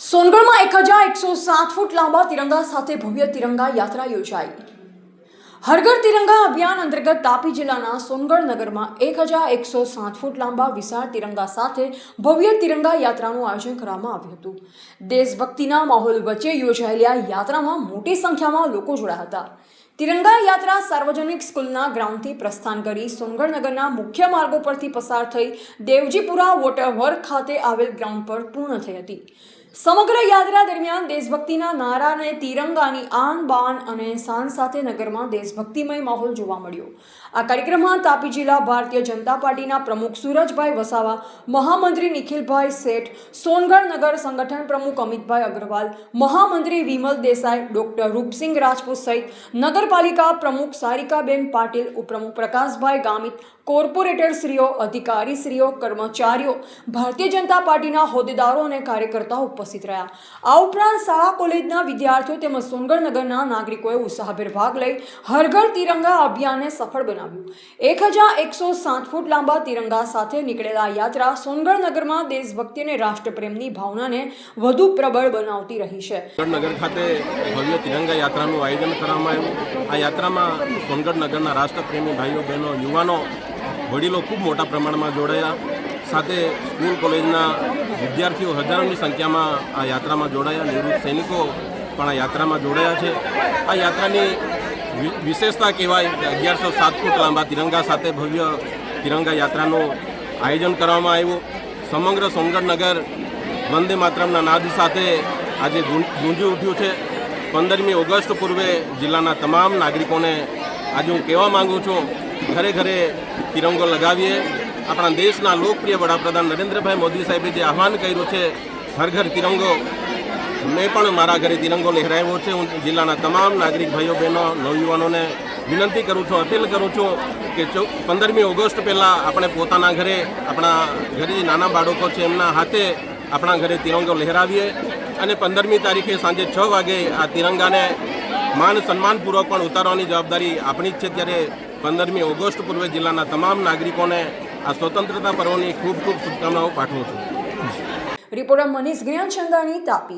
સોનગઢમાં 1107 ફૂટ લાંબા તિરંગા સાથે ભવ્ય તિરંગા યાત્રા યોજાઈ। હર ઘર તિરંગા અભિયાન અંતર્ગત તાપી જિલ્લાના સોનગઢ નગરમાં 1107 ફૂટ લાંબા વિશાળ તિરંગા સાથે ભવ્ય તિરંગા યાત્રાનું આયોજન કરવામાં આવ્યું હતું। દેશભક્તિના માહોલ વચ્ચે યોજાયેલી આ યાત્રામાં મોટી સંખ્યામાં લોકો જોડાયા હતા। તિરંગા યાત્રા સાર્વજનિક સ્કૂલના ગ્રાઉન્ડથી પ્રસ્થાન કરી સોનગઢ નગરના મુખ્ય માર્ગો પરથી પસાર થઈ દેવજીપુરા વોટર વર્ક ખાતે આવેલ ગ્રાઉન્ડ પર પૂર્ણ થઈ હતી। સમગ્ર યાત્રા દરમિયાન દેશભક્તિના નારા અને તિરંગાની આન બાન અને શાન સાથે નગરમાં દેશભક્તિમય માહોલ જોવા મળ્યો। આ કાર્યક્રમમાં તાપી જિલ્લા ભારતીય જનતા પાર્ટીના પ્રમુખ સુરજભાઈ વસાવા, મહામંત્રી નિખિલભાઈ શેઠ, સોનગઢ નગર સંગઠન પ્રમુખ અમિતભાઈ અગ્રવાલ, મહામંત્રી વિમલ દેસાઈ, ડોક્ટર રૂપસિંહ રાજપૂત સહિત નગરપાલિકા પ્રમુખ સારિકાબેન પાટીલ, ઉપપ્રમુખ પ્રકાશભાઈ ગામિત, કોર્પોરેટરશ્રીઓ, અધિકારીશ્રીઓ, કર્મચારીઓ, ભારતીય જનતા પાર્ટીના હોદ્દેદારો અને કાર્યકર્તાઓ ઉપસ્થિત રહ્યા। આ ઉપરાંત શાળા કોલેજના વિદ્યાર્થીઓ તેમજ સોનગઢ નગરના નાગરિકોએ ઉત્સાહભેર ભાગ લઈ હર ઘર તિરંગા અભિયાનને સફળ બનાવ્યું। 1107 ફૂટ લાંબા તિરંગા સાથે નીકળેલા યાત્રા સોનગઢ નગરમાં દેશભક્તિ અને રાષ્ટ્રપ્રેમની ભાવનાને વધુ પ્રબળ બનાવતી રહી છે। નગર ખાતે ભવ્ય તિરંગા યાત્રાનું આયોજન કરવામાં આવ્યું। આ યાત્રામાં સોનગઢ નગરના રાષ્ટ્રપ્રેમી ભાઈઓ બહેનો, યુવાનો, વડીલો ખૂબ મોટા પ્રમાણમાં જોડાયા। સાથે સ્કૂલ કોલેજના વિદ્યાર્થીઓ હજારોની સંખ્યામાં આ યાત્રામાં જોડાયા। નિવૃત્ત સૈનિકો પણ આ યાત્રામાં જોડાયા છે। આ યાત્રાની વિશેષતા કહેવાય કે 1107 ફૂટ લાંબા તિરંગા સાથે ભવ્ય તિરંગા યાત્રાનું આયોજન કરવામાં આવ્યું। સમગ્ર સોનગઢ નગર વંદે માતરમના નાદ સાથે આજે ગુંજી ઉઠ્યું છે। 15મી ઓગસ્ટ પૂર્વે જિલ્લાના તમામ નાગરિકોને આજે હું કહેવા માગું છું, ઘરે ઘરે તિરંગો લગાવીએ। આપણા દેશના લોકપ્રિય વડાપ્રધાન નરેન્દ્રભાઈ મોદી સાહેબે જે આહવાન કર્યું છે, હર ઘર તિરંગો, મેં પણ મારા ઘરે તિરંગો લહેરાવ્યો છે। હું જિલ્લાના તમામ નાગરિક ભાઈઓ બહેનો, નવયુવાનોને વિનંતી કરું છું, અપીલ કરું છું કે 15મી ઓગસ્ટ પહેલાં આપણે પોતાના ઘરે, આપણા ઘરે જે નાના બાળકો છે એમના હાથે આપણા ઘરે તિરંગો લહેરાવીએ અને 15મી તારીખે સાંજે 6 વાગે આ તિરંગાને માન સન્માનપૂર્વક પણ ઉતારવાની જવાબદારી આપણી જ છે। ત્યારે 15મી ઓગસ્ટ પૂર્વે જિલ્લાના તમામ નાગરિકોને આ સ્વતંત્રતા પર્વની ખૂબ ખૂબ શુભકામનાઓ પાઠવું છું। રિપોર્ટર મનીષ જ્ઞાનચંદાની, તાપી।